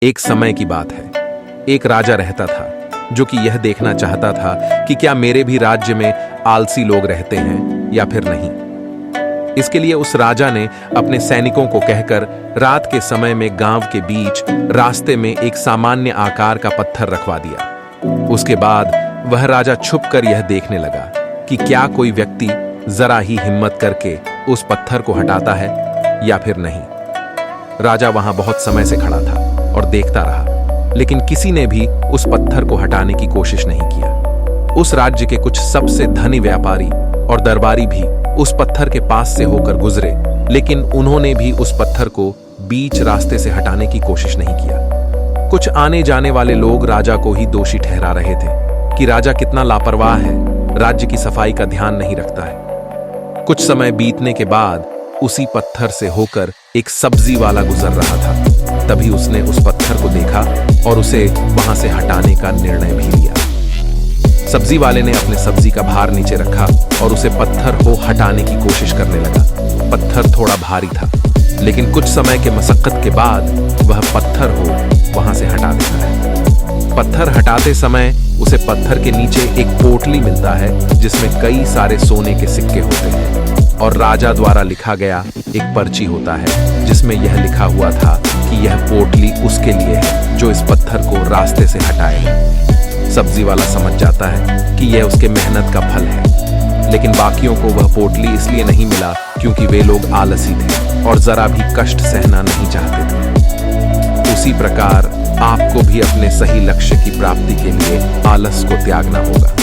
एक समय की बात है। एक राजा रहता था जो कि यह देखना चाहता था कि क्या मेरे भी राज्य में आलसी लोग रहते हैं या फिर नहीं। इसके लिए उस राजा ने अपने सैनिकों को कहकर रात के समय में गांव के बीच रास्ते में एक सामान्य आकार का पत्थर रखवा दिया। उसके बाद वह राजा छुपकर यह देखने लगा कि क्या कोई व्यक्ति जरा ही हिम्मत करके उस पत्थर को हटाता है या फिर नहीं। राजा वहां बहुत समय से खड़ा था और देखता रहा, लेकिन किसी ने भी उस पत्थर को हटाने की कोशिश नहीं किया। उस राज्य के कुछ सबसे धनी व्यापारी और दरबारी भी उस पत्थर के पास से होकर गुजरे, लेकिन उन्होंने भी उस पत्थर को बीच रास्ते से हटाने की कोशिश नहीं किया। कुछ आने जाने वाले लोग राजा को ही दोषी ठहरा रहे थे कि राजा कितना लापरवाह है, राज्य की सफाई का ध्यान नहीं रखता है। कुछ समय बीतने के बाद उसी पत्थर से होकर एक सब्जी वाला गुजर रहा था। तभी उसने उस पत्थर को देखा और उसे वहां से हटाने का निर्णय भी लिया। सब्जी वाले ने अपने सब्जी का भार नीचे रखा और उसे पत्थर को हटाने की कोशिश करने लगा। पत्थर थोड़ा भारी था, लेकिन कुछ समय के मशक्कत के बाद वह पत्थर को वहां से हटा देता है। पत्थर हटाते समय उसे पत्थर के नीचे एक पोटली मिलता है जिसमें कई सारे सोने के सिक्के होते हैं और राजा द्वारा लिखा गया एक पर्ची होता है जिसमें यह लिखा हुआ था कि यह पोटली उसके लिए है जो इस पत्थर को रास्ते से हटाएगा। सब्जी वाला समझ जाता है कि यह उसके मेहनत का फल है, लेकिन बाकियों को वह पोटली इसलिए नहीं मिला क्योंकि वे लोग आलसी थे और जरा भी कष्ट सहना नहीं चाहते थे। उसी प्रकार आपको भी अपने सही लक्ष्य की प्राप्ति के लिए आलस को त्यागना होगा।